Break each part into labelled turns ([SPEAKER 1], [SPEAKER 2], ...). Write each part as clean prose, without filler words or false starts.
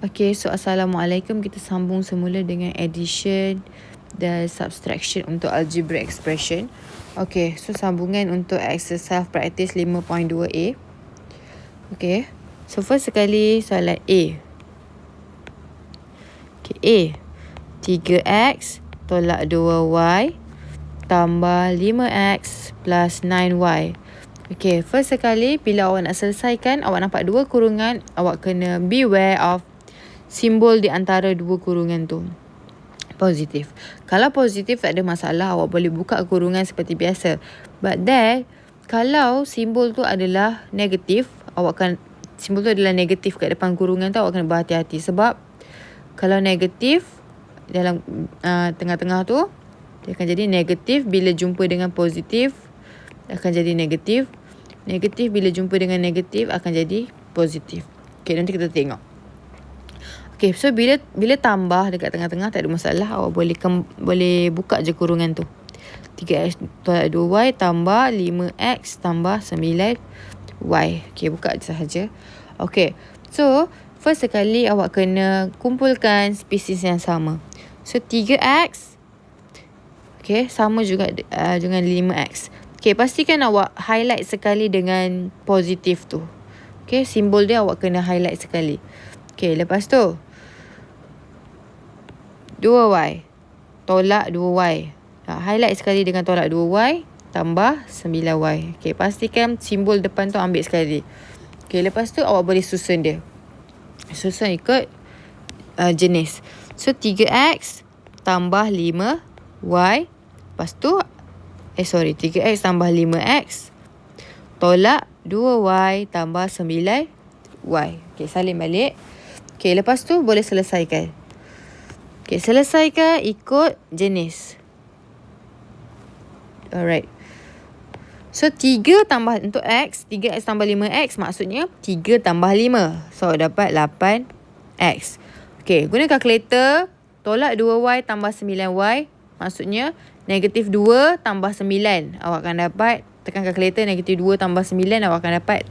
[SPEAKER 1] Okay, so Assalamualaikum. Kita sambung semula dengan addition dan subtraction untuk algebra expression. Okay, so sambungan untuk exercise practice 5.2a. Okay, so first sekali soalan A. Okay, A. 3x tolak 2y tambah 5x plus 9y. Okay, first sekali bila awak nak selesaikan, awak nampak dua kurungan, awak kena beware of simbol di antara dua kurungan tu. Positif. Kalau positif tak ada masalah, awak boleh buka kurungan seperti biasa. But then, kalau simbol tu adalah negatif, simbol tu adalah negatif kat depan kurungan tu, awak kena berhati-hati. Sebab kalau negatif dalam tengah-tengah tu, dia akan jadi negatif bila jumpa dengan positif, akan jadi negatif. Negatif bila jumpa dengan negatif akan jadi positif. Okay, nanti kita tengok. Okay, so bila tambah dekat tengah-tengah tak ada masalah, awak boleh buka je kurungan tu. 3x tolak 2y tambah 5x tambah 9y. Okay, buka je sahaja. Okay, so first sekali awak kena kumpulkan spesies yang sama. So 3x, okay, sama juga dengan 5x. Okay, pastikan awak highlight sekali dengan positif tu. Okay, simbol dia awak kena highlight sekali. Okay, lepas tu 2y tolak 2y. Highlight sekali dengan tolak 2y tambah 9y. Okay, pastikan simbol depan tu ambil sekali. Okay, lepas tu awak boleh susun dia. Susun ikut jenis. So 3x tambah 5y. Lepas tu 3x tambah 5x tolak 2y tambah 9y. Okay, salin balik. Okay, lepas tu boleh selesaikan. Okay, selesaikan ikut jenis. Alright. So 3 tambah untuk x, 3x tambah 5x maksudnya 3 tambah 5. So dapat 8x. Okay, guna kalkulator, tolak 2y tambah 9y maksudnya negatif 2 tambah 9. Awak akan dapat, tekan kalkulator, negatif 2 tambah 9 awak akan dapat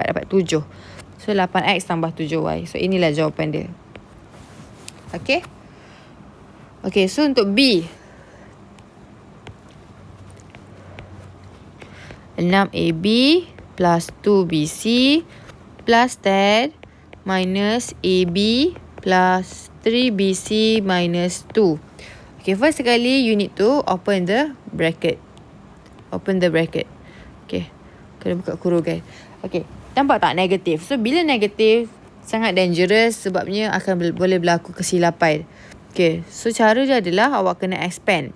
[SPEAKER 1] dapat 7. So 8x tambah 7y. So inilah jawapan dia. Okay. Okay, so untuk B, 6AB plus 2BC plus 10 minus AB plus 3BC minus 2. Okay, first sekali you need to open the bracket. Okay, kena buka kurungan. Okay, nampak tak negatif? So bila negatif sangat dangerous sebabnya boleh berlaku kesilapan. Okay, so cara dia adalah awak kena expand.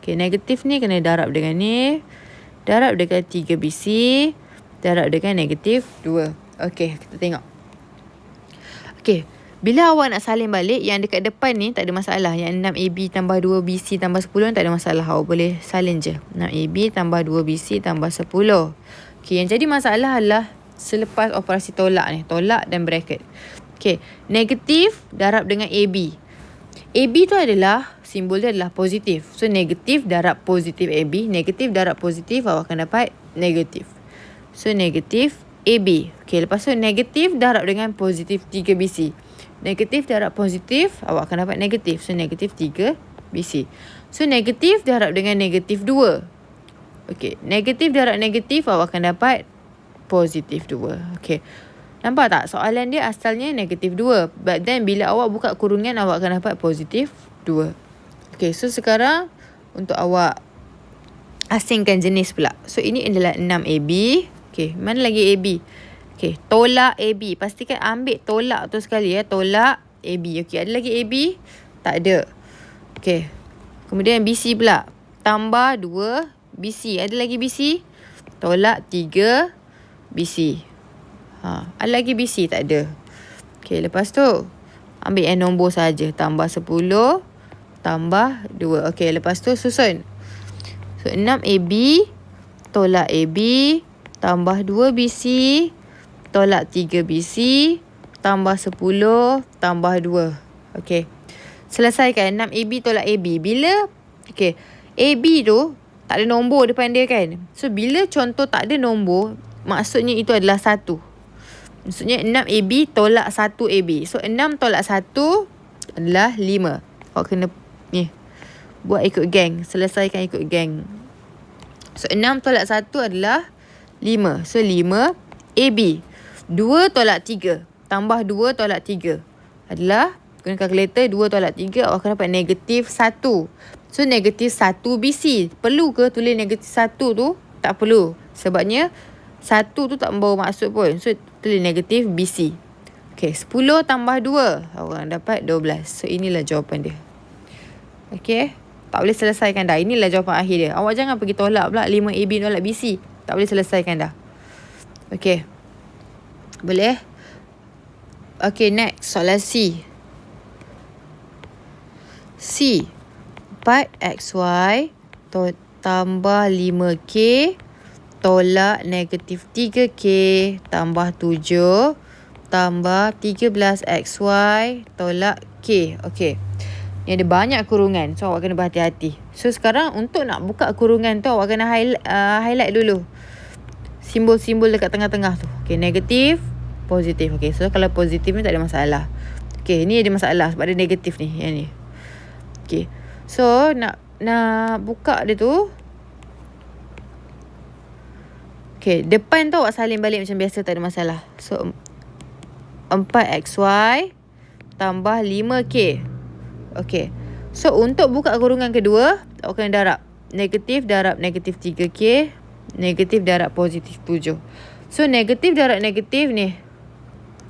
[SPEAKER 1] Okay, negatif ni kena darab dengan ni. Darab dengan 3BC. Darab dengan negatif 2. Okay, kita tengok. Okay, bila awak nak salin balik, yang dekat depan ni tak ada masalah. Yang 6AB tambah 2BC tambah 10 tak ada masalah. Awak boleh salin je. 6AB tambah 2BC tambah 10. Okay, yang jadi masalah adalah selepas operasi tolak ni. Tolak dan bracket. Okay, negatif darab dengan AB. AB tu adalah, simbol dia adalah positif. So, negatif darab positif AB. Negatif darab positif, awak akan dapat negatif. So, negatif AB. Okay, lepas tu negatif darab dengan positif 3BC. Negatif darab positif, awak akan dapat negatif. So, negatif 3BC. So, negatif darab dengan negatif 2. Okay, negatif darab negatif, awak akan dapat positif 2. Okay, nampak tak? Soalan dia asalnya negatif 2. But then, bila awak buka kurungan, awak akan dapat positif 2. Okay, so sekarang untuk awak asingkan jenis pula. So, ini adalah 6AB. Okay, mana lagi AB? Okay, tolak AB. Pastikan ambil tolak tu sekali ya. Tolak AB. Okay, ada lagi AB? Tak ada. Okay, kemudian BC pula. Tambah 2 BC. Ada lagi BC? Tolak 3 BC. Ada lagi BC? Tak ada. Okay, lepas tu ambil yang nombor saja. Tambah 10 tambah 2. Okay, lepas tu susun. So 6AB tolak AB tambah 2BC tolak 3BC tambah 10 tambah 2. Okay, selesaikan 6AB tolak AB. Bila AB tu tak ada nombor depan dia kan. So bila contoh tak ada nombor, maksudnya itu adalah 1. Maksudnya 6AB tolak 1AB. So 6 tolak 1 adalah 5. Awak kena ni buat ikut geng. Selesaikan ikut geng. So 6 tolak 1 adalah 5. So 5 AB. 2 tolak 3 tambah 2 tolak 3 adalah, guna kalkulator, 2 tolak 3 awak akan dapat negatif 1. So negatif 1 BC. Perlu ke tulis negatif 1 tu? Tak perlu. Sebabnya 1 tu tak membawa maksud pun. So tulis negatif BC. Okay, 10 tambah 2 awak dapat 12. So inilah jawapan dia. Okay, tak boleh selesaikan dah. Inilah jawapan akhir dia. Awak jangan pergi tolak pula 5AB tolak BC. Tak boleh selesaikan dah. Okay, boleh? Okay, next soalan C. C, 4XY tambah 5K tolak negatif 3K tambah 7 tambah 13XY tolak K. Okay, ni ada banyak kurungan. So awak kena berhati-hati. So sekarang untuk nak buka kurungan tu, awak kena highlight dulu simbol-simbol dekat tengah-tengah tu. Okay, negatif, positif. Okay, so kalau positif ni tak ada masalah. Okay, ni ada masalah sebab ada negatif ni, yang ni. Okay, so nak buka dia tu. Okay, depan tu awak salin balik macam biasa, tak ada masalah. So 4XY tambah 5K. Okay, so untuk buka kurungan kedua, awak kena darab negatif darab negatif 3K, negatif darab positif 7. So negatif darab negatif ni,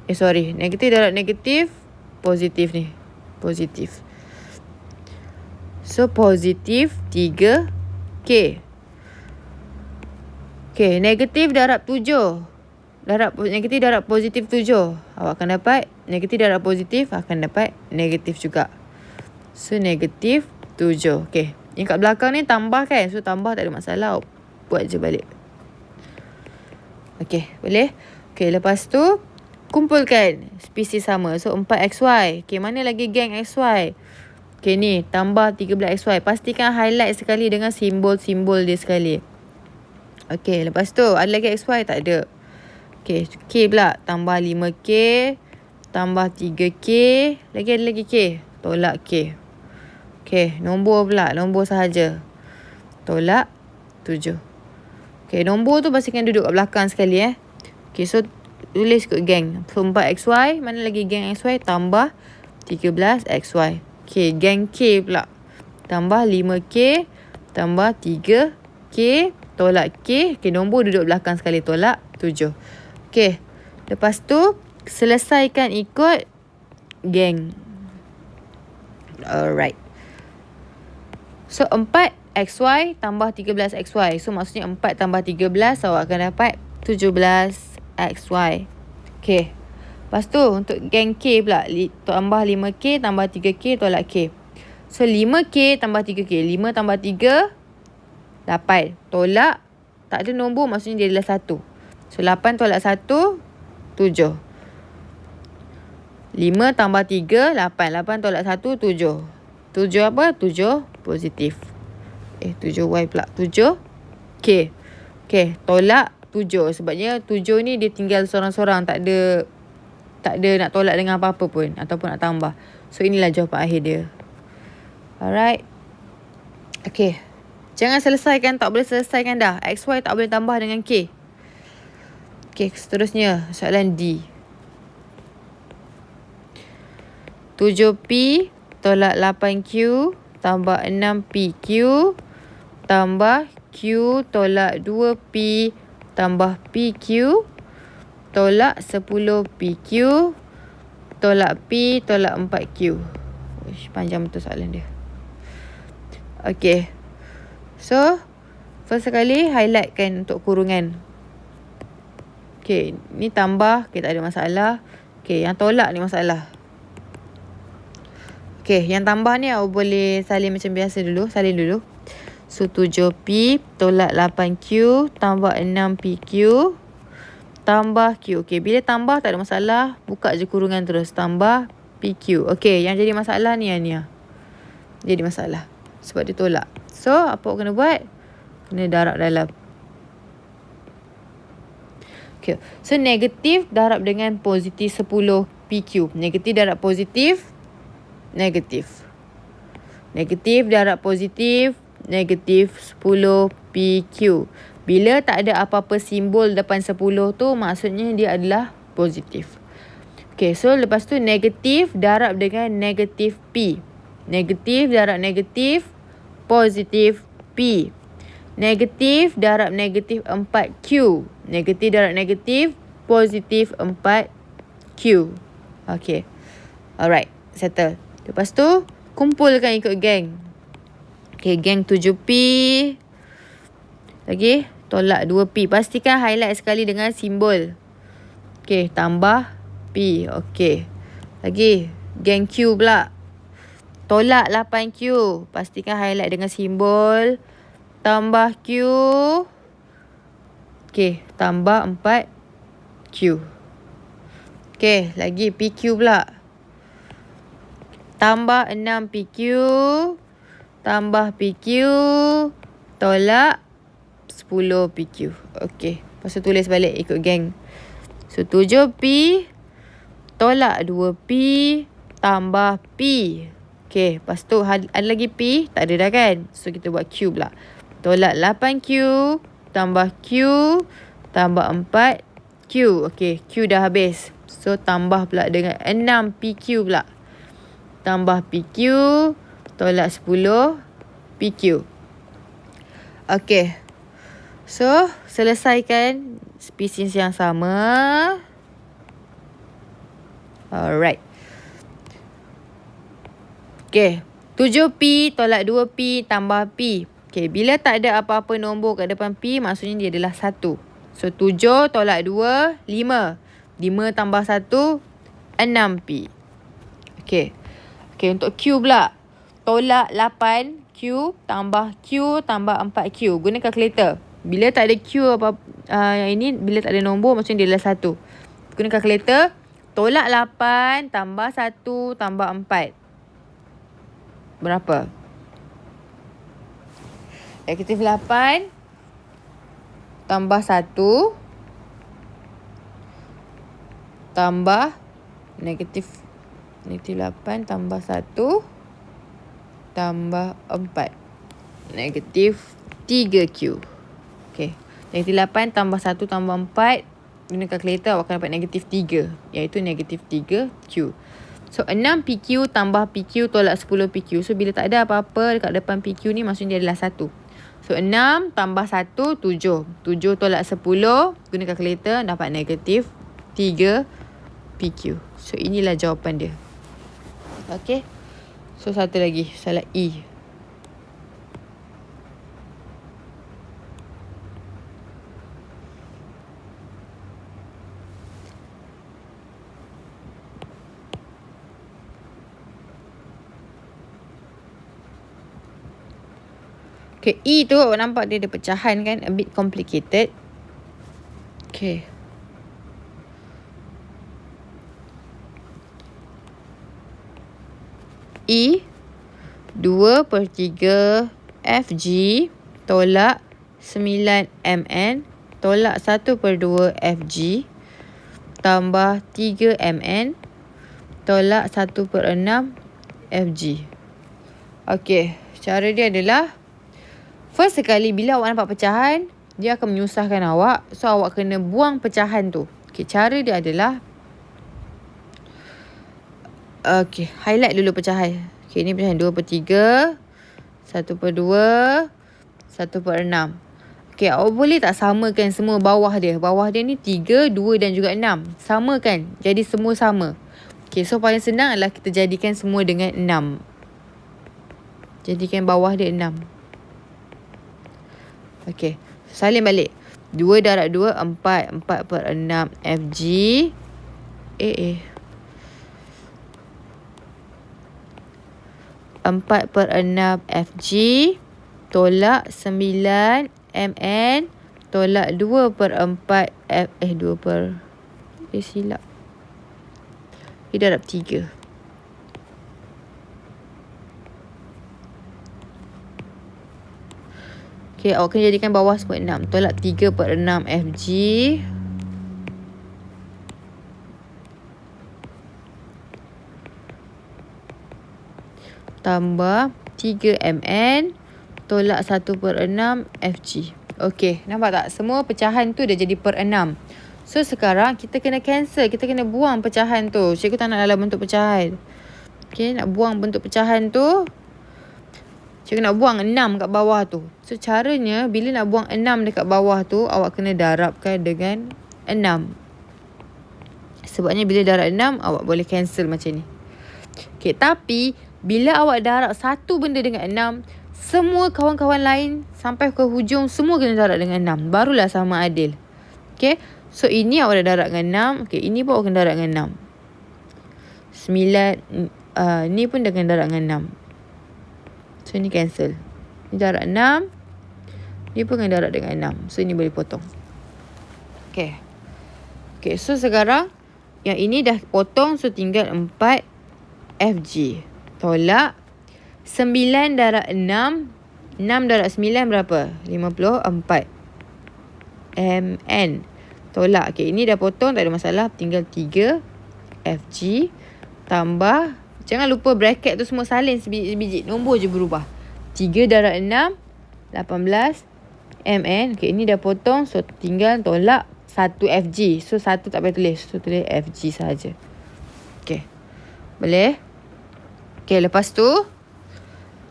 [SPEAKER 1] negatif darab negatif, positif ni, positif. So positif 3K. Okay, negatif darab 7. Negatif darab positif 7. Awak akan dapat negatif darab positif, akan dapat negatif juga. So negatif 7. Okay, yang kat belakang ni tambah kan. So tambah tak ada masalah. Buat je balik. Okay, boleh? Okay, lepas tu kumpulkan spesies sama. So 4XY. Okay, mana lagi geng XY? Okay, ni tambah 13XY. Pastikan highlight sekali dengan simbol-simbol dia sekali. Okay, lepas tu ada lagi XY? Tak ada. Okay, K pula. Tambah 5K tambah 3K. Ada lagi K. Tolak K. Okay, nombor pula. Nombor sahaja. Tolak 7. Okay, nombor tu pastikan duduk kat belakang sekali. Okay, so tulis kot geng. So 4XY. Mana lagi geng XY? Tambah 13XY. Okay, geng K pula. Tambah 5K tambah 3K tolak K. Okay, nombor duduk belakang sekali. Tolak 7. Okay, lepas tu selesaikan ikut geng. Alright. So 4XY tambah 13XY. So maksudnya 4 tambah 13, awak akan dapat 17XY. Okay, lepas tu untuk geng K pula, tambah 5K tambah 3K tolak K. So 5K tambah 3K. 5 tambah 3, 8. Tolak, tak ada nombor, maksudnya dia adalah 1. So 8 tolak 1, 7. 5 tambah 3, 8. 8 tolak 1, 7. 7 apa? 7 positif. 7Y pula. 7K. Okay, tolak 7. Sebabnya 7 ni dia tinggal sorang-sorang. Tak ada nak tolak dengan apa-apa pun. Ataupun nak tambah. So inilah jawapan akhir dia. Alright. Okay, jangan selesaikan. Tak boleh selesaikan dah. XY tak boleh tambah dengan K. Okay, seterusnya soalan D. 7P tolak 8Q tambah 6PQ tambah Q tolak 2P tambah PQ tolak 10PQ tolak P tolak 4Q. Panjang betul soalan dia. Okay, so first sekali highlightkan untuk kurungan. Okay, ni tambah. Okay, tak ada masalah. Okay, yang tolak ni masalah. Okay, yang tambah ni awak boleh salin macam biasa dulu. Salin dulu. So 7P tolak 8Q tambah 6PQ tambah Q. Okay, bila tambah tak ada masalah. Buka je kurungan terus. Tambah PQ. Okay, yang jadi masalah ni yang ni. Jadi masalah sebab dia tolak. So apa awak kena buat? Kena darab dalam. Okay. So negatif darab dengan positif 10 PQ. Negatif darab positif, negatif. Negatif darab positif, negatif 10 PQ. Bila tak ada apa-apa simbol depan 10 tu, maksudnya dia adalah positif. Okay, so lepas tu negatif darab dengan negatif P. Negatif darab negatif, positif P. Negatif darab negatif 4Q. Negatif darab negatif, positif 4Q. Okay. Alright, settle. Lepas tu, kumpulkan ikut geng. Okay, geng 7P. Lagi, tolak 2P. Pastikan highlight sekali dengan simbol. Okay, tambah P. Okay. Lagi, geng Q pula. Tolak 8Q. Pastikan highlight dengan simbol. Tambah Q. Okay, tambah 4Q. Okay, lagi PQ pula. Tambah 6PQ. Tambah PQ. Tolak 10PQ. Okay, lepas tu tulis balik ikut geng. So 7P. Tolak 2P. Tambah P. Okay, lepas tu ada lagi P. Tak ada dah kan? So kita buat Q pula. Tolak 8Q. Tambah Q. Tambah 4Q. Okay, Q dah habis. So tambah pula dengan 6PQ pula. Tambah PQ. Tolak 10 PQ. Okay. So selesaikan spesies yang sama. Alright. Okay. 7P tolak 2P tambah P. Okay, bila tak ada apa-apa nombor kat depan P, maksudnya dia adalah 1. So 7 tolak 2, 5. 5 tambah 1, 6P. Okay. Okay, untuk Q pula. Tolak 8Q tambah Q tambah 4Q. Guna kalkulator. Bila tak ada Q apa yang ini, bila tak ada nombor, maksudnya dia adalah 1. Guna kalkulator. Tolak 8 tambah 1 tambah 4. Berapa? Negatif 8 tambah 1 tambah negatif 8 tambah 1 tambah 4. Negatif 3Q. Okay. Negatif 8 tambah 1 tambah 4. Guna kalkulator awak akan dapat negatif 3. Iaitu negatif 3Q. So 6PQ tambah PQ tolak 10PQ. So bila tak ada apa-apa dekat depan PQ ni, maksudnya dia adalah 1. So 6 tambah 1, 7. 7 tolak 10. Guna kalkulator dapat negatif 3PQ. So inilah jawapan dia. Okay. So satu lagi. Soalan E. Okay, E tu awak nampak dia ada pecahan kan? A bit complicated. Okay. E 2/3 FG tolak 9MN tolak 1/2 FG tambah 3MN tolak 1/6 FG. Okay, cara dia adalah first sekali bila awak nampak pecahan, dia akan menyusahkan awak. So awak kena buang pecahan tu. Okay, cara dia adalah okay, highlight dulu pecahan. Okay, ni pecahan 2/3, 1/2, 1/6. Okay, awak boleh tak samakan semua bawah dia? Bawah dia ni 3, 2 dan juga 6. Samakan. Jadi semua sama. Okay, so paling senang adalah kita jadikan semua dengan 6. Jadikan bawah dia 6. Okay, salin balik. 2 darab 2, 4. 4/6 FG. 4/6 FG tolak 9 MN tolak 2/4 silap. Dia darab 3. Okay, awak kena jadikan bawah semua 6. Tolak 3/6 FG tambah 3mn tolak 1/6 FG. Okey, nampak tak? Semua pecahan tu dah jadi per 6. So sekarang kita kena cancel. Kita kena buang pecahan tu. Cikgu tak nak dalam bentuk pecahan. Okey, nak buang bentuk pecahan tu. Cikgu nak buang 6 kat bawah tu. So caranya bila nak buang 6 dekat bawah tu, awak kena darabkan dengan 6. Sebabnya bila darab 6, awak boleh cancel macam ni. Okey, tapi bila awak darab satu benda dengan 6, semua kawan-kawan lain sampai ke hujung semua kena darab dengan 6. Barulah sama adil. Okey, so ini awak dah darab dengan 6. Okey, ini pun awak kena darab dengan 6. 9, ni pun dah kena darab dengan 6. So ni cancel. Ni darab 6. Ni pun kena darab dengan 6. So ni boleh potong. Okey. Okey, so sekarang yang ini dah potong, so tinggal 4 FG. Tolak 9 darab 6. 6 darab 9 berapa? 54 MN. Tolak. Okey, ini dah potong, tak ada masalah. Tinggal 3 FG tambah, jangan lupa bracket tu semua salin sebiji-sebiji. Nombor je berubah. 3 darab 6 18 MN. Okey, ini dah potong, so tinggal tolak 1 FG. So 1 tak payah tulis, so tulis FG sahaja. Okey, boleh? Okey, lepas tu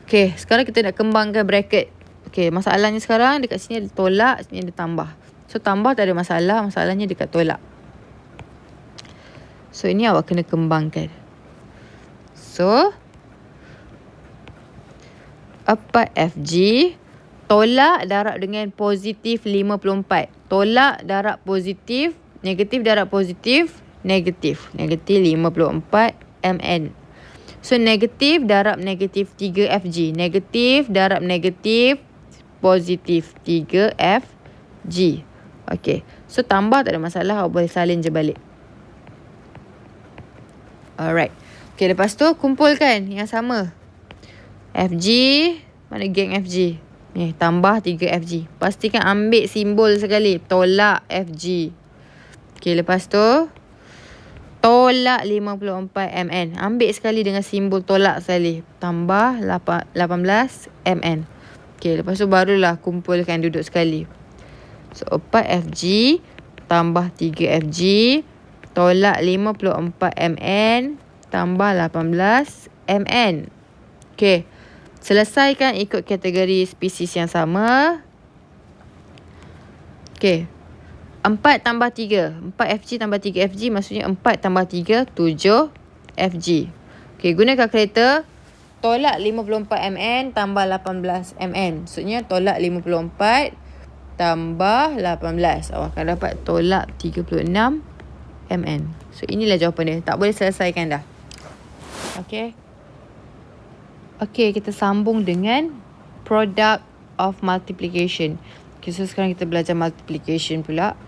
[SPEAKER 1] okey, sekarang kita nak kembangkan bracket. Okey, masalahnya sekarang dekat sini ada tolak, sini ada tambah. So tambah tak ada masalah, masalahnya dekat tolak. So ini awak kena kembangkan. So 4 FG tolak darab dengan positif 54. Tolak darab positif, negatif darab positif, negatif. Negatif 54 MN. So negatif darab negatif 3 FG. Negatif darab negatif positif 3 FG. Okey, so tambah tak ada masalah, awak boleh salin je balik. Alright. Okey, lepas tu kumpulkan yang sama. FG, mana geng FG? Ni, tambah 3 FG. Pastikan ambil simbol sekali. Tolak FG. Okey, lepas tu tolak 54 MN. Ambil sekali dengan simbol tolak sekali. Tambah 18 MN. Okey, lepas tu barulah kumpulkan duduk sekali. So 4 FG tambah 3 FG tolak 54 MN tambah 18 MN. Okey, selesaikan ikut kategori spesies yang sama. Okey, 4 tambah 3. 4 FG tambah 3 FG maksudnya 4 tambah 3, 7 FG. Okey, guna kalkulator. Tolak 54 MN tambah 18 MN. Maksudnya tolak 54 tambah 18. Awak akan dapat tolak 36 MN. So inilah jawapan dia. Tak boleh selesaikan dah. Okey. Okey, kita sambung dengan product of multiplication. Okay, so sekarang kita belajar multiplication pula.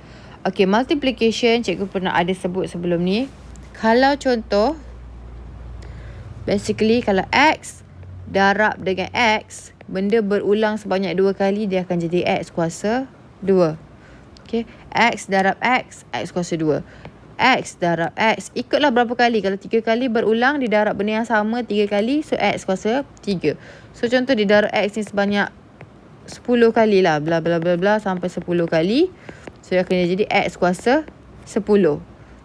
[SPEAKER 1] Okay, multiplication cikgu pernah ada sebut sebelum ni. Kalau contoh, basically kalau X darab dengan X, benda berulang sebanyak 2 kali, dia akan jadi X kuasa 2. Okay, X darab X, X kuasa 2. X darab X, ikutlah berapa kali. Kalau 3 kali berulang, didarab benda yang sama 3 kali, so X kuasa 3. So contoh didarab X ni sebanyak 10 kali lah, bla bla bla bla sampai 10 kali. So dia akan jadi X kuasa 10.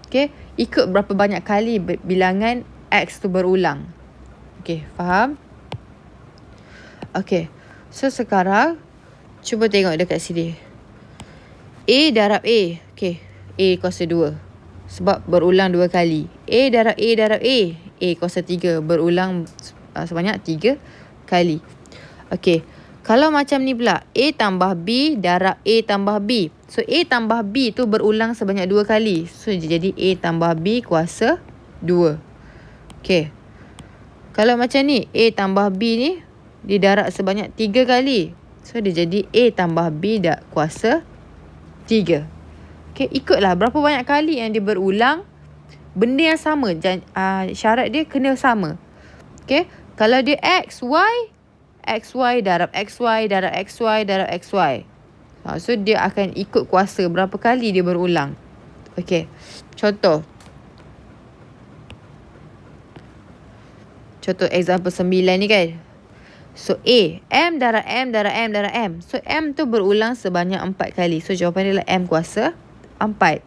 [SPEAKER 1] Okay, ikut berapa banyak kali bilangan X tu berulang. Okay, faham? Okay, so sekarang cuba tengok dekat sini. A darab A. Okay, A kuasa 2 sebab berulang 2 kali. A darab A darab A. A kuasa 3 berulang sebanyak 3 kali. Okay, kalau macam ni pula, A tambah B darab A tambah B. So A tambah B tu berulang sebanyak 2 kali. So jadi A tambah B kuasa 2. Okay, kalau macam ni, A tambah B ni didarab sebanyak 3 kali. So dia jadi A tambah B kuasa 3. Okay, ikutlah berapa banyak kali yang dia berulang benda yang sama. Syarat dia kena sama. Okay, kalau dia XY, XY darab XY darab XY darab XY. So dia akan ikut kuasa berapa kali dia berulang. Okay, contoh Contoh example 9 ni kan. So A, M darab M darab M darab M. So M tu berulang sebanyak 4 kali. So jawapan dia adalah M kuasa 4.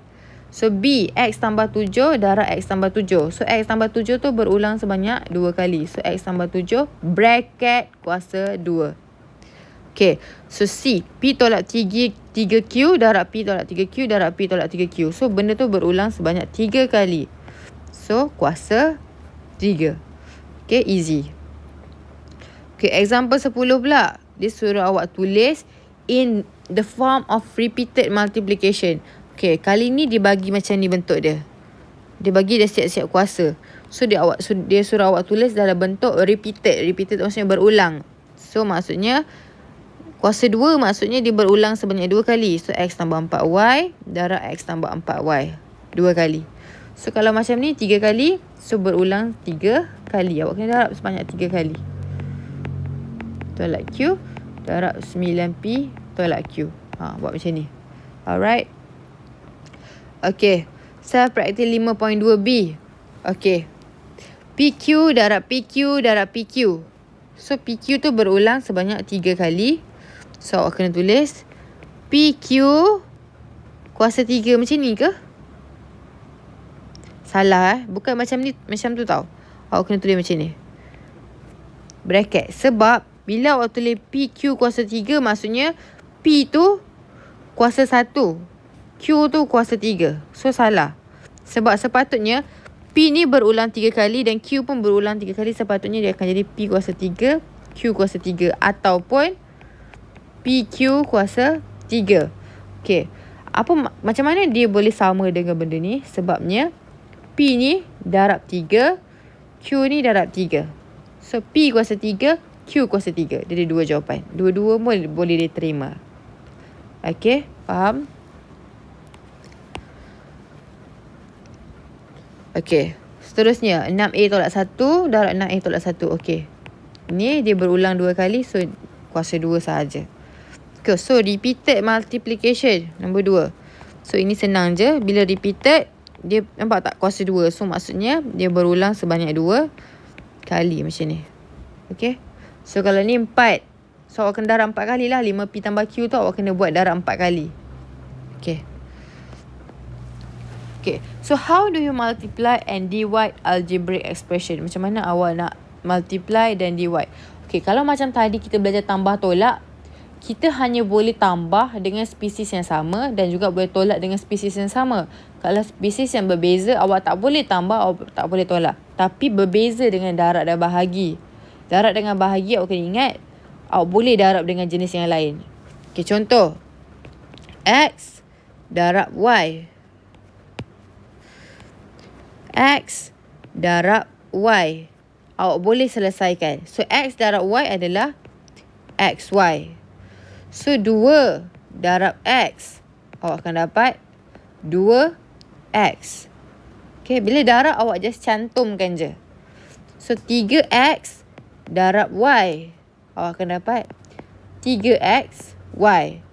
[SPEAKER 1] So B, X tambah 7 darab X tambah 7. So X tambah 7 tu berulang sebanyak 2 kali. So X tambah 7 bracket kuasa 2. Okay. So C, P tolak 3Q darab P tolak 3Q darab P tolak 3Q. So benda tu berulang sebanyak 3 kali. So kuasa 3. Okay, easy. Okay, example 10 pula. Dia suruh awak tulis in the form of repeated multiplication. Okay, kali ni dia bagi macam ni bentuk dia. Dia bagi dia siap-siap kuasa. So dia suruh awak tulis dalam bentuk repeated. Repeated maksudnya berulang. So maksudnya kuasa 2 maksudnya dia berulang sebanyak 2 kali. So X tambah 4Y darab X tambah 4Y. 2 kali. So kalau macam ni 3 kali. So berulang 3 kali. Awak kena darab sebanyak 3 kali. Tolak Q darab 9P tolak Q. Buat macam ni. Alright. Okay. Self praktis 5.2B. Okay. PQ darab PQ darab PQ. So PQ tu berulang sebanyak 3 kali. So awak kena tulis PQ kuasa 3 macam ni ke? Salah Bukan macam ni. Macam tu tau. Awak kena tulis macam ni. Bracket. Sebab bila awak tulis PQ kuasa 3, maksudnya P tu kuasa 1. Q tu kuasa 3. So salah. Sebab sepatutnya P ni berulang 3 kali dan Q pun berulang 3 kali. Sepatutnya dia akan jadi P kuasa 3, Q kuasa 3. Ataupun PQ kuasa 3. Okay. Macam mana dia boleh sama dengan benda ni? Sebabnya P ni darab 3, Q ni darab 3. So P kuasa 3, Q kuasa 3. Jadi 2 jawapan. Dua-dua pun boleh diterima. Okay, faham? Okay, seterusnya 6A tolak 1 darab 6A tolak 1. Okay, ni dia berulang 2 kali. So kuasa 2 sahaja. Okay, so repeated multiplication nombor 2. So ini senang je. Bila repeated, dia nampak tak kuasa 2. So maksudnya dia berulang sebanyak 2 kali macam ni. Okay. So kalau ni 4. So awak kena darab 4 kali lah. 5P tambah Q tu awak kena buat darab 4 kali. Okay. Okay. So how do you multiply and divide algebraic expression? Macam mana awak nak multiply dan divide? Okay. Kalau macam tadi kita belajar tambah tolak, kita hanya boleh tambah dengan spesies yang sama dan juga boleh tolak dengan spesies yang sama. Kalau spesies yang berbeza, awak tak boleh tambah, awak tak boleh tolak. Tapi berbeza dengan darab dan bahagi. Darab dengan bahagi awak kena ingat, awak boleh darab dengan jenis yang lain. Okay, contoh. X darab Y. X darab Y. Awak boleh selesaikan. So, X darab Y adalah XY. So, 2 darab X. Awak akan dapat 2X. Okay, bila darab awak just cantumkan je. So, 3X darab Y. Awak akan dapat 3XY.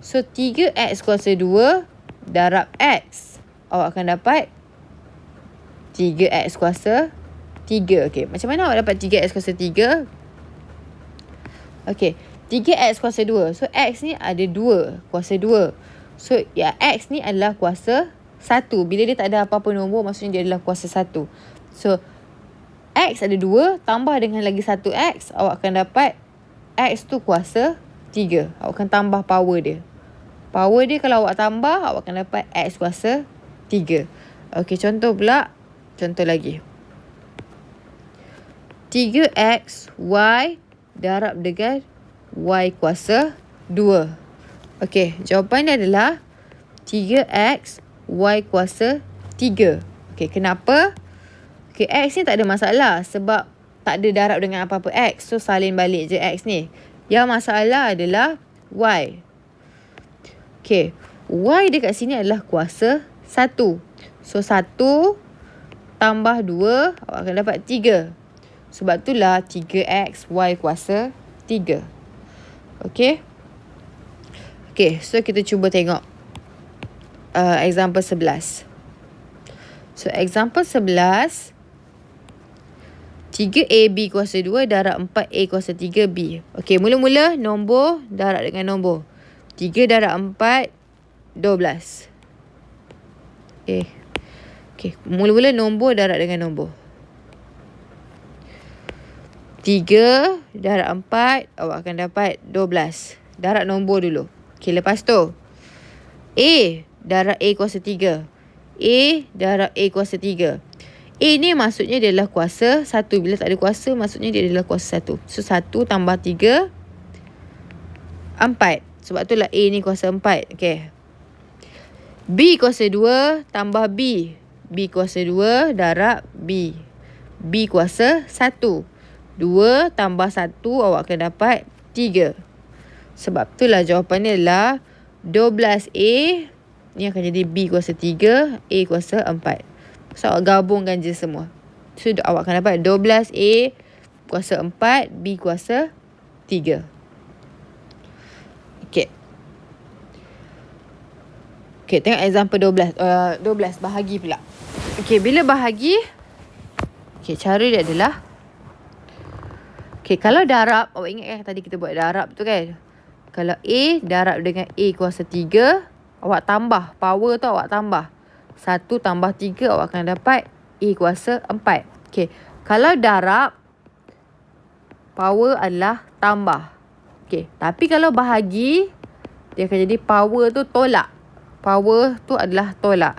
[SPEAKER 1] So, 3X kuasa 2 darab X. Awak akan dapat 3X kuasa 3. Okay, macam mana awak dapat 3X kuasa 3? Okay, 3X kuasa 2. So, X ni ada 2. Kuasa 2. So, ya, X ni adalah kuasa 1. Bila dia tak ada apa-apa nombor, maksudnya dia adalah kuasa 1. So, X ada 2. Tambah dengan lagi 1X. Awak akan dapat X tu kuasa 3. Awak akan tambah power dia. Power dia kalau awak tambah, awak akan dapat X kuasa 3. Okay, contoh pula. Contoh lagi. 3X Y darab dengan Y kuasa 2. Okay, jawapan dia adalah 3X Y kuasa 3. Okay, kenapa? Okay, X ni tak ada masalah sebab tak ada darab dengan apa-apa X. So, salin balik je X ni. Yang masalah adalah Y. Okay, Y dekat sini adalah kuasa 1. So, 1 tambah 2, awak akan dapat 3. Sebab itulah 3X Y kuasa 3. Okay. Okay, so kita cuba tengok example 11. So, example 11. 3AB kuasa 2 darab 4A kuasa 3B. Okey, mula-mula nombor darab dengan nombor. 3 darab 4, 12. Okey, mula-mula nombor darab dengan nombor. 3 darab 4, awak akan dapat 12. Darab nombor dulu. Okey, lepas tu A darab A kuasa 3. A darab A kuasa 3. A ni maksudnya dia adalah kuasa 1. Bila tak ada kuasa, maksudnya dia adalah kuasa 1. So, 1 tambah 3, 4. Sebab tu lah A ni kuasa 4. Okay. B kuasa 2 tambah B. B kuasa 2 darab B. B kuasa 1. 2 tambah 1, awak akan dapat 3. Sebab tu lah jawapannya adalah 12A. Ni akan jadi B kuasa 3, A kuasa 4. So, awak gabungkan je semua. So, awak akan dapat 12A kuasa 4, B kuasa 3. Okay. Okay, tengok example 12. 12, bahagi pula. Okay, bila bahagi, okay, cara dia adalah, okay, kalau darab, awak ingat kan tadi kita buat darab tu kan? Kalau A darab dengan A kuasa 3, awak tambah. Power tu awak tambah. 1 tambah 3, awak akan dapat A kuasa 4. Okay. Kalau darab, power adalah tambah. Okay. Tapi kalau bahagi, dia akan jadi power tu tolak. Power tu adalah tolak.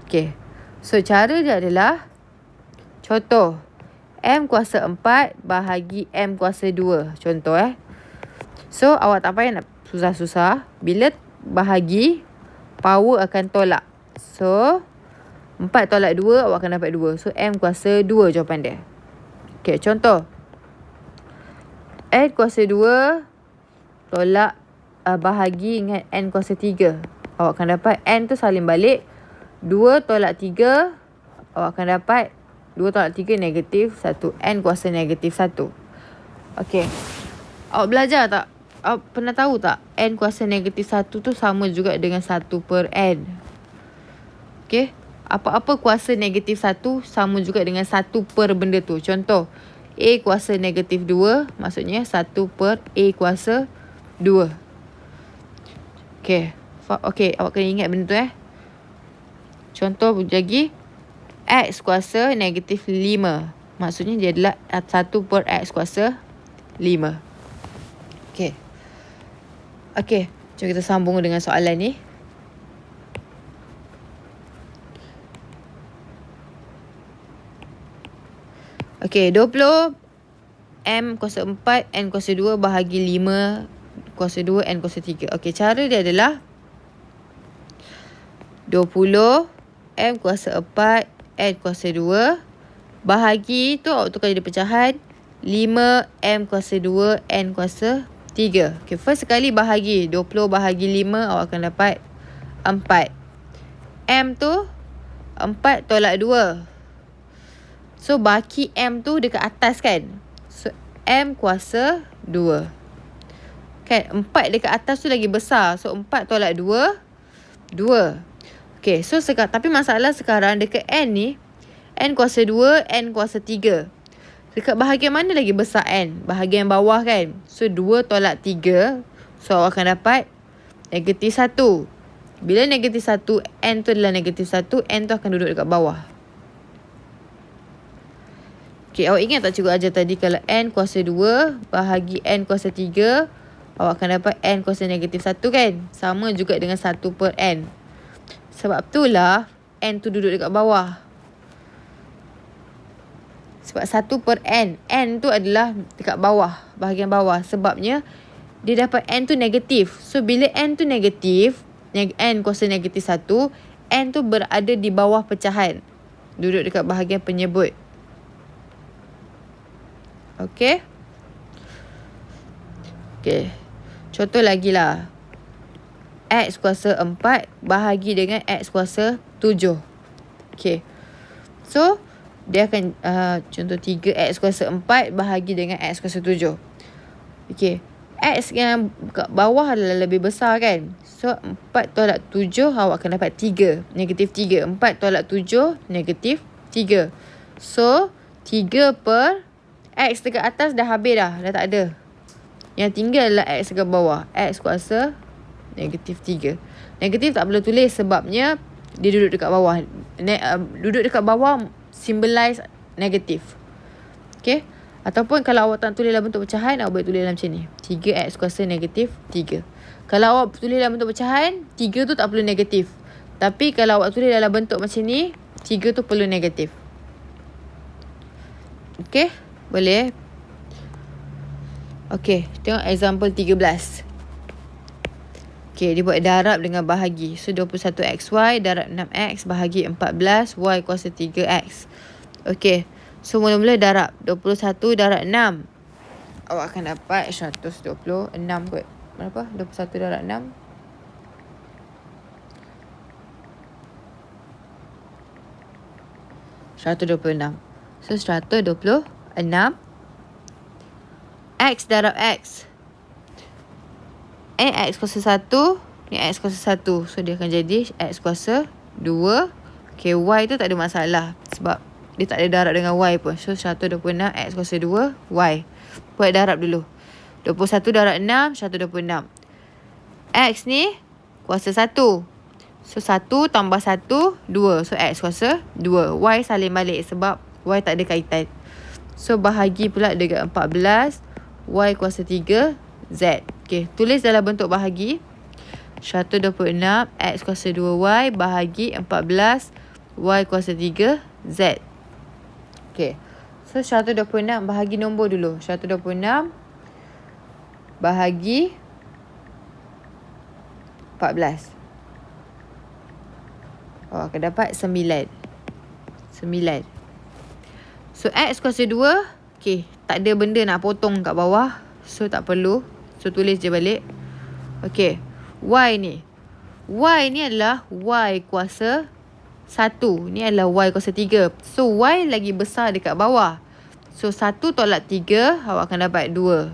[SPEAKER 1] Okay. So, cara dia adalah, contoh, M kuasa 4 bahagi M kuasa 2. Contoh So, awak tak payah nak susah-susah. Bila bahagi, power akan tolak. So, 4 tolak 2, awak akan dapat 2. So, M kuasa 2 jawapan dia. Okay, contoh. N kuasa 2 tolak bahagi dengan N kuasa 3. Awak akan dapat N tu salin balik. 2 tolak 3, awak akan dapat 2 tolak 3 negatif 1. N kuasa negatif 1. Okay. Awak belajar tak? Awak pernah tahu tak? N kuasa negatif 1 tu sama juga dengan 1 per N. Okay. Apa-apa kuasa negatif 1 sama juga dengan 1 per benda tu. Contoh, A kuasa negatif 2, maksudnya 1 per A kuasa 2. Okay. Okay, awak kena ingat benda tu Contoh lagi, X kuasa negatif 5. Maksudnya dia adalah 1 per X kuasa 5. Okay. Okay, jom kita sambung dengan soalan ni. Okay, 20 M kuasa 4, N kuasa 2 bahagi 5 kuasa 2, N kuasa 3. Okay, cara dia adalah 20 M kuasa 4, N kuasa 2 bahagi tu awak tukar jadi pecahan 5 M kuasa 2, N kuasa 3. Okay, first sekali bahagi 20 bahagi 5, awak akan dapat 4. M tu 4 tolak 2. So, baki M tu dekat atas kan? So, M kuasa 2. Kan? 4 dekat atas tu lagi besar. So, 4 tolak 2, 2. Okay, so tapi masalah sekarang dekat N ni, N kuasa 2, N kuasa 3. Dekat bahagian mana lagi besar N? Bahagian bawah kan? So, 2 tolak 3. So, awak akan dapat negatif 1. Bila negatif 1, N tu adalah negatif 1, N tu akan duduk dekat bawah. Okay, awak ingat tak cikgu ajar tadi kalau N kuasa 2 bahagi N kuasa 3, awak akan dapat N kuasa negatif 1 kan? Sama juga dengan 1 per N. Sebab itulah N tu duduk dekat bawah. Sebab 1 per N. N tu adalah dekat bawah, bahagian bawah. Sebabnya dia dapat N tu negatif. So, bila N tu negatif, N kuasa negatif 1, N tu berada di bawah pecahan. Duduk dekat bahagian penyebut. Okay. Okay. Contoh lagi lah. X kuasa 4 bahagi dengan X kuasa 7. Okay. So, dia akan contoh 3X kuasa 4 bahagi dengan X kuasa 7. Okay. X yang kat bawah adalah lebih besar kan? So, 4 tolak 7, awak akan dapat 3. Negatif 3. 4 tolak 7, negatif 3. So, 3 per X dekat atas dah habis dah. Dah tak ada. Yang tinggal adalah X dekat bawah. X kuasa negatif 3. Negatif tak perlu tulis sebabnya dia duduk dekat bawah. Duduk dekat bawah symbolize negatif. Okay. Ataupun kalau awak tak tulis dalam bentuk pecahan, awak boleh tulis dalam macam ni. 3X kuasa negatif 3. Kalau awak tulis dalam bentuk pecahan, 3 tu tak perlu negatif. Tapi kalau awak tulis dalam bentuk macam ni, 3 tu perlu negatif. Okay. Boleh. Okay. Tengok example 13. Okay. Dia buat darab dengan bahagi. So 21XY darab 6X bahagi 14. Y kuasa 3X. Okay. So mula-mula darab 21 darab 6. Awak akan dapat 126 kot. Berapa? 21 darab 6. 126. So 126. X darab X. X kuasa 1. Ni X kuasa 1. So dia akan jadi X kuasa 2. Okay, Y tu tak ada masalah. Sebab dia tak ada darab dengan Y pun. So 126 X kuasa 2 Y. Buat darab dulu. 21 darab 6 126. X ni kuasa 1. So 1 tambah 1 2. So X kuasa 2. Y salin balik sebab Y tak ada kaitan. So bahagi pula dengan 14. Y kuasa 3 Z. Okay, tulis dalam bentuk bahagi. 126 X kuasa 2Y bahagi 14 Y kuasa 3 Z. Okay. So 126 bahagi nombor dulu. 126 bahagi 14. Oh, akan dapat 9. 9. So X kuasa 2. Okay. Tak ada benda nak potong kat bawah. So tak perlu. So tulis je balik. Okay. Y ni. Y ni adalah Y kuasa 1. Ni adalah Y kuasa 3. So Y lagi besar dekat bawah. So 1 tolak 3. Awak akan dapat 2.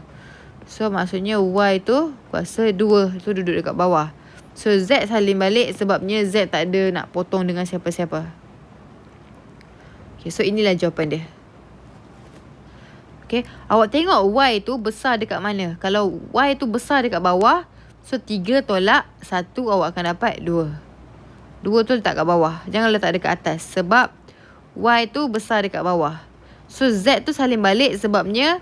[SPEAKER 1] So maksudnya Y tu kuasa 2. So duduk dekat bawah. So Z salin balik sebabnya Z tak ada nak potong dengan siapa-siapa. Okay, so inilah jawapan dia. Okay, awak tengok Y tu besar dekat mana. Kalau Y tu besar dekat bawah, so 3 tolak 1 awak akan dapat 2. 2 tu letak kat bawah. Jangan letak dekat atas. Sebab Y tu besar dekat bawah. So Z tu salin balik sebabnya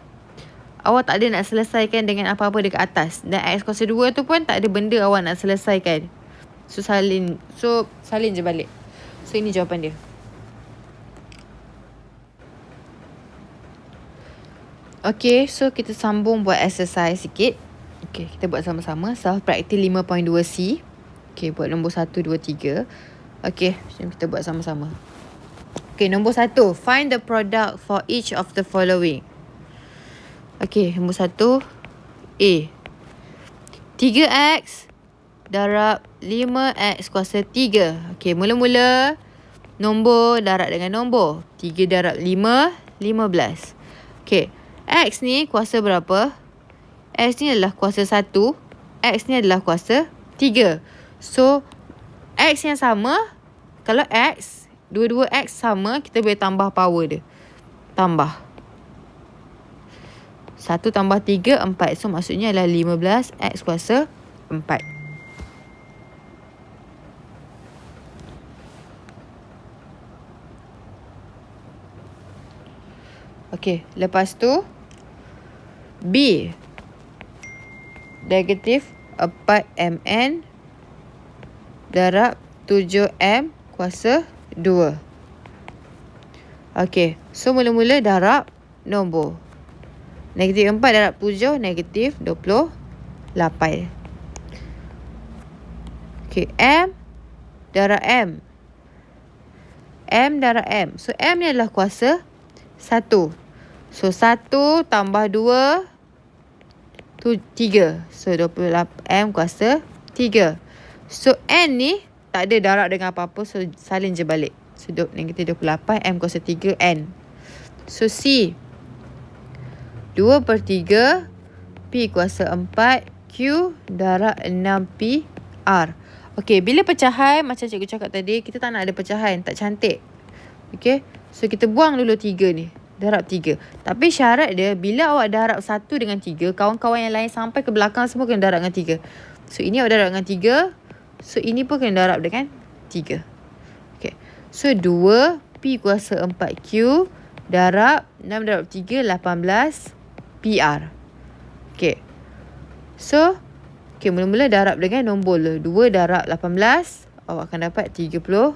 [SPEAKER 1] awak tak ada nak selesaikan dengan apa-apa dekat atas. Dan X kuasa 2 tu pun tak ada benda awak nak selesaikan. So salin je balik. So ini jawapan dia. Okay, so kita sambung buat exercise sikit. Okay, kita buat sama-sama. Self practice 5.2C. Okay, buat nombor 1, 2, 3. Okay, jom kita buat sama-sama. Okay, nombor 1. Find the product for each of the following. Okay, nombor 1. A. 3X darab 5X kuasa 3. Okay, mula-mula nombor darab dengan nombor. 3 darab 5, 15. Okay, X ni kuasa berapa? X ni adalah kuasa 1. X ni adalah kuasa 3. So, X yang sama, kalau X, dua-dua X sama, kita boleh tambah power dia. Tambah. 1 tambah 3, 4. So, maksudnya adalah 15 X kuasa 4. Okey, lepas tu, B. Negatif 4MN darab 7M kuasa 2. Okey, so mula-mula darab nombor. Negatif 4 darab 7, negatif 28. Okey, M darab M. M darab M. So, M ni adalah kuasa 1. So, 1 tambah 2, tu 3. So, 28M kuasa 3. So, N ni tak ada darab dengan apa-apa. So, salin je balik. So, negatif 28, M kuasa 3, N. So, C. 2/3, P kuasa 4, Q darab 6P, R. Okey, bila pecahan, macam cikgu cakap tadi, kita tak nak ada pecahan. Tak cantik. Okey, so kita buang dulu 3 ni. darab 3. Tapi syarat dia, bila awak darab 1 dengan 3, kawan-kawan yang lain sampai ke belakang semua kena darab dengan 3. So, ini awak darab dengan 3. So, ini pun kena darab dengan 3. Okay. So, 2 P kuasa 4Q darab 6 darab 3, 18 PR. Okay. So, okay, mula-mula darab dengan nombor 2 darab 18, awak akan dapat 36.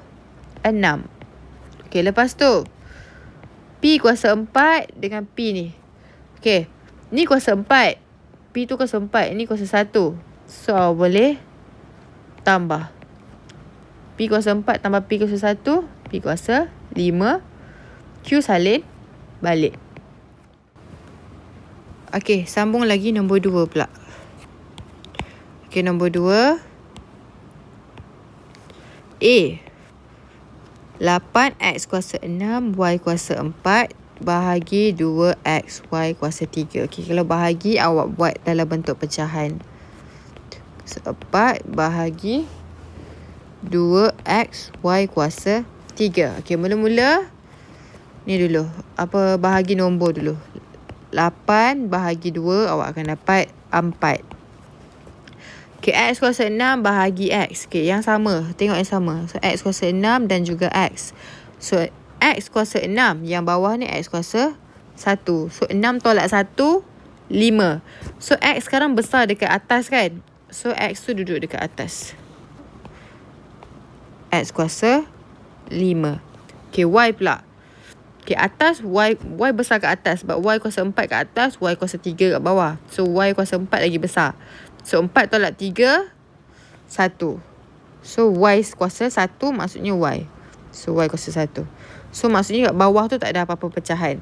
[SPEAKER 1] Okay, lepas tu P kuasa 4 dengan P ni. Okay, ni kuasa 4. P tu kuasa 4, ni kuasa 1. So, awak boleh tambah. P kuasa 4 tambah P kuasa 1, P kuasa 5. Q salin balik. Okay, sambung lagi nombor 2 pula. Okay, nombor 2. A. 8X kuasa 6, Y kuasa 4 bahagi 2X, Y kuasa 3. Okay, kalau bahagi awak buat dalam bentuk pecahan. So, 4 bahagi 2X, Y kuasa 3. Okay, mula-mula ni dulu. Bahagi nombor dulu. 8 bahagi 2, awak akan dapat 4. Okay, X kuasa 6 bahagi X. Okay, yang sama. Tengok yang sama. So, X kuasa 6 dan juga X. So, X kuasa 6. Yang bawah ni X kuasa 1. So, 6 tolak 1, 5. So, X sekarang besar dekat atas kan? So, X tu duduk dekat atas. X kuasa 5. Okay, Y pula. Okay, atas Y besar kat atas. Sebab Y kuasa 4 kat atas, Y kuasa 3 kat bawah. So, Y kuasa 4 lagi besar. So, 4 tolak 3, 1. So, Y kuasa 1 maksudnya Y. So, Y kuasa 1. So, maksudnya kat bawah tu tak ada apa-apa pecahan.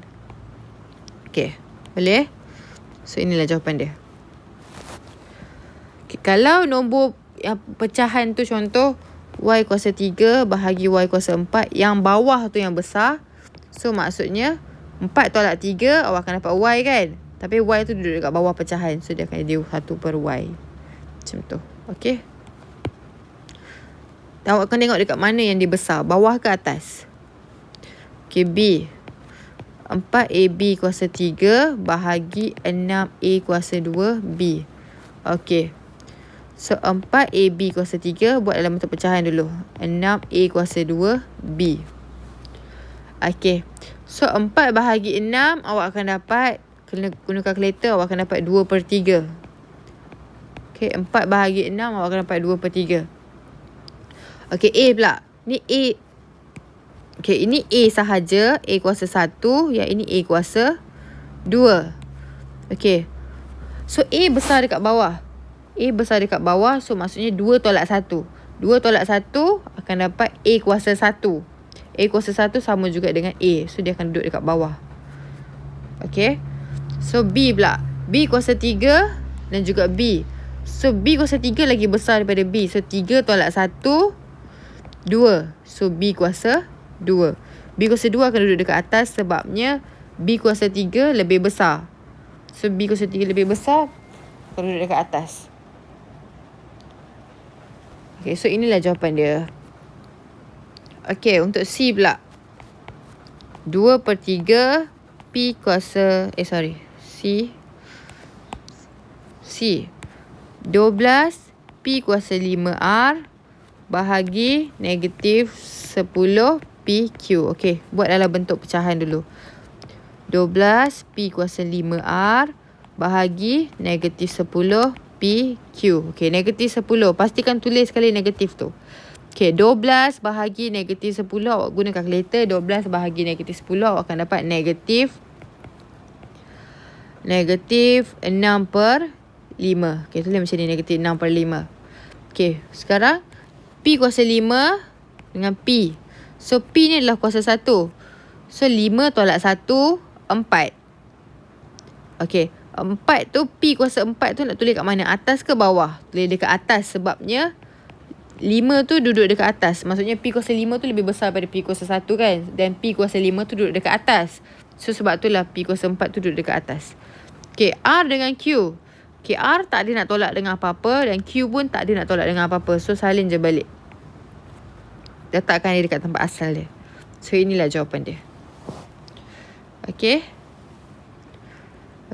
[SPEAKER 1] Okay, boleh? So, inilah jawapan dia. Okay, kalau nombor yang pecahan tu contoh, Y kuasa 3 bahagi Y kuasa 4. Yang bawah tu yang besar. So, maksudnya 4 tolak 3, awak akan dapat Y kan? Tapi Y tu duduk dekat bawah pecahan. So, dia akan jadi 1/Y. Macam tu. Okay. Dan awak akan tengok dekat mana yang dia besar. Bawah ke atas? Okay, B. 4AB kuasa 3 bahagi 6A kuasa 2B. Okay. So, 4AB kuasa 3 buat dalam bentuk pecahan dulu. 6A kuasa 2B. Okay. So, 4 bahagi 6, awak akan dapat, kena guna kalkulator, awak akan dapat 2/3. Okay, 4 bahagi 6, awak akan dapat 2/3. Okay, A pula. Ni A. Okay, ini A sahaja. A kuasa 1. Yang ini A kuasa 2. Okay. So, A besar dekat bawah. A besar dekat bawah. So, maksudnya 2 tolak 1. 2 tolak 1 akan dapat A kuasa 1. A kuasa 1 sama juga dengan A. So, dia akan duduk dekat bawah. Okay. So, B pula. B kuasa 3 dan juga B. So, B kuasa 3 lagi besar daripada B. So, 3 tolak 1, 2. So, B kuasa 2. B kuasa 2 akan duduk dekat atas sebabnya B kuasa 3 lebih besar. So, B kuasa 3 lebih besar akan duduk dekat atas. Okay, so inilah jawapan dia. Okay, untuk C pula. 2/3 P kuasa... C. 12 P kuasa 5R bahagi negatif 10 PQ. Okay, buat dalam bentuk pecahan dulu. 12 P kuasa 5R bahagi negatif 10 PQ. Okay, negatif 10. Pastikan tulis sekali negatif tu. Okay, 12 bahagi negatif 10. Awak guna kalkulator. 12 bahagi negatif 10. Awak akan dapat negatif 6/5. Okay, tulis macam ni. Negatif 6/5. Okay, sekarang P kuasa 5 dengan P. So, P ni adalah kuasa 1. So, 5 tolak 1, 4. Okay, 4 tu, P kuasa 4 tu nak tulis kat mana? Atas ke bawah? Tulis dekat atas sebabnya 5 tu duduk dekat atas. Maksudnya P kuasa 5 tu lebih besar daripada P kuasa 1 kan? Dan P kuasa 5 tu duduk dekat atas. So, sebab itulah P kuasa 4 tu duduk dekat atas. Okay, R dengan Q. Okay, R tak ada nak tolak dengan apa-apa dan Q pun tak ada nak tolak dengan apa-apa. So, salin je balik. Letakkan dia dekat tempat asal dia. So, inilah jawapan dia. Okay.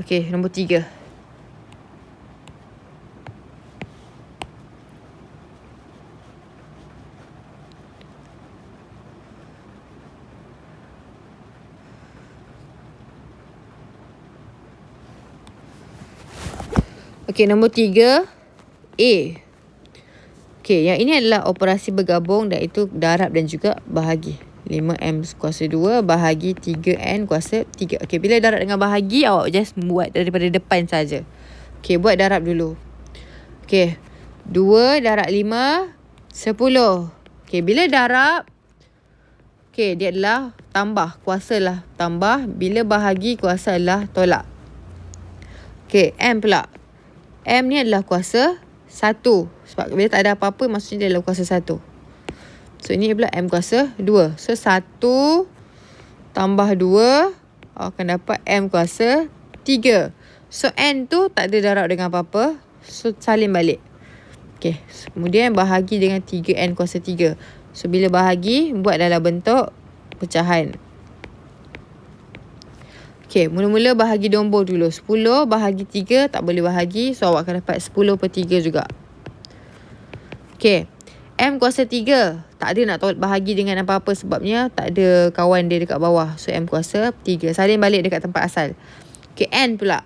[SPEAKER 1] Okay, nombor 3. Okay, nombor 3. A. Okay, yang ini adalah operasi bergabung dan itu darab dan juga bahagi. 5M kuasa 2 bahagi 3N kuasa 3. Okay, bila darab dengan bahagi, awak just buat daripada depan saja. Okay, buat darab dulu. Okay, 2 darab 5, 10. Okay, bila darab, okay, dia adalah tambah. Kuasa lah tambah. Bila bahagi, kuasa adalah tolak. Okay, M pula. M ni adalah kuasa 1. Sebab bila tak ada apa-apa, maksudnya dia adalah kuasa 1. So, ini pula M kuasa 2. So, 1 tambah 2 akan dapat M kuasa 3. So, N tu tak ada darab dengan apa-apa. So, salin balik. Okay. So, kemudian bahagi dengan 3N kuasa 3. So, bila bahagi, buat dalam bentuk pecahan. Okay, mula-mula bahagi nombor dulu. 10 bahagi 3 tak boleh bahagi. So, awak akan dapat 10/3 juga. Okay. M kuasa 3. Tak ada nak bahagi dengan apa-apa sebabnya tak ada kawan dia dekat bawah. So, M kuasa 3. Salin balik dekat tempat asal. Okay, N pula.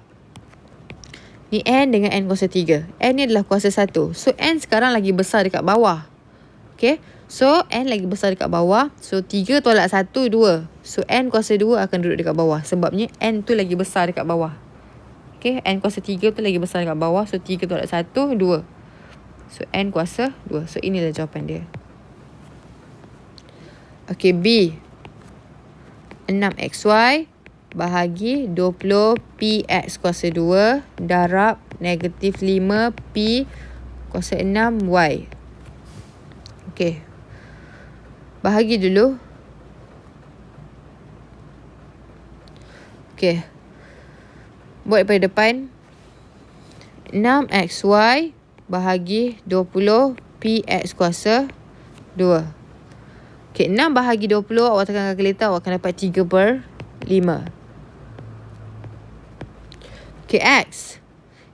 [SPEAKER 1] Ni N dengan N kuasa 3. N ni adalah kuasa 1. So, N sekarang lagi besar dekat bawah. Okay. So, N lagi besar dekat bawah. So, 3 tolak 1, 2. So, N kuasa 2 akan duduk dekat bawah. Sebabnya, N tu lagi besar dekat bawah. Okay, N kuasa 3 tu lagi besar dekat bawah. So, 3 tolak 1, 2. So, N kuasa 2. So, inilah jawapan dia. Okay, B. 6XY bahagi 20PX kuasa 2 darab negatif 5P kuasa 6Y. Okay. Bahagi dulu. Okay. Buat daripada depan. 6XY bahagi 20PX kuasa 2. Okay, 6 bahagi 20, awak tekan kalkulator, awak akan dapat 3/5. Okay, X.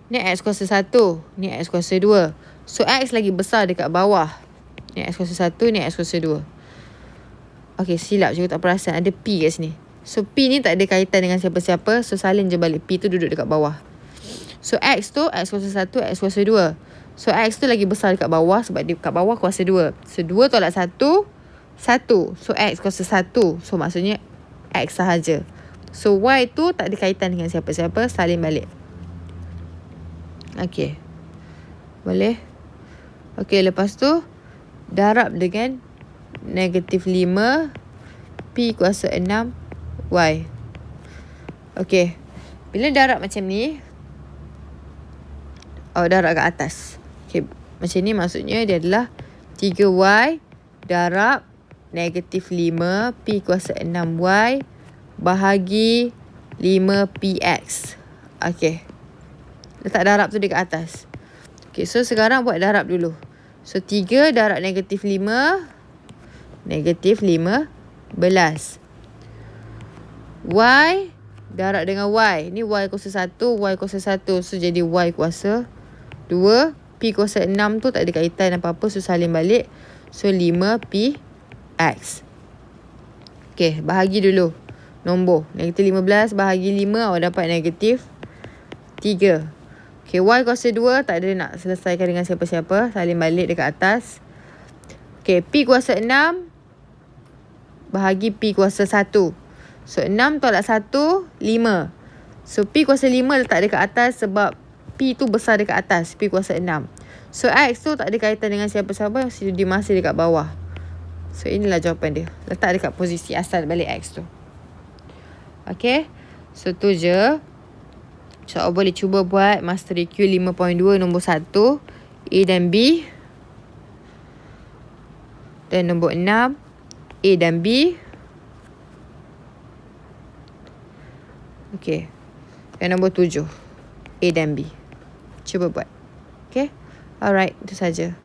[SPEAKER 1] Ni X kuasa 1. Ni X kuasa 2. So, X lagi besar dekat bawah. Ni X kuasa 1, ni X kuasa 2. Okay, silap je, tak perasan. Ada P kat sini. So, P ni tak ada kaitan dengan siapa-siapa. So, salin je balik. P tu duduk dekat bawah. So, X tu, X kuasa 1, X kuasa 2. So, X tu lagi besar dekat bawah sebab dia dekat bawah kuasa 2. So, 2 tolak 1, 1. So, X kuasa 1. So, maksudnya X sahaja. So, Y tu tak ada kaitan dengan siapa-siapa. Salin balik. Okay. Boleh? Okay, lepas tu, darab dengan negatif 5 P kuasa 6 Y. Okay. Bila darab macam ni, darab kat atas. Okay. Macam ni maksudnya dia adalah 3Y darab negatif 5 P kuasa 6Y bahagi 5PX. Okay. Letak darab tu dekat atas. Okay, so sekarang buat darab dulu. So, 3 darab negatif 5. Negatif 15. Y darab dengan Y. Ni Y kuasa 1, Y kuasa 1. So, jadi Y kuasa 2. P kuasa 6 tu tak ada kaitan apa-apa. So, salin balik. So, 5PX. Okay, bahagi dulu. Nombor. Negatif 15 bahagi 5, awak dapat negatif 3. Okay, Y kuasa 2 tak ada nak selesaikan dengan siapa-siapa. Salin balik dekat atas. Okay, P kuasa 6 bahagi P kuasa 1. So, 6 tolak 1, 5. So, P kuasa 5 letak dekat atas sebab P tu besar dekat atas. P kuasa 6. So, X tu tak ada kaitan dengan siapa-siapa. Dia masih dekat bawah. So, inilah jawapan dia. Letak dekat posisi asal balik X tu. Okay. So, tu je. So, awak boleh cuba buat Mastery Q 5.2 nombor 1. A dan B. Dan nombor 6. A dan B. Okay. Dan nombor 7. A dan B. Cuba buat. Okay. Alright. Itu saja.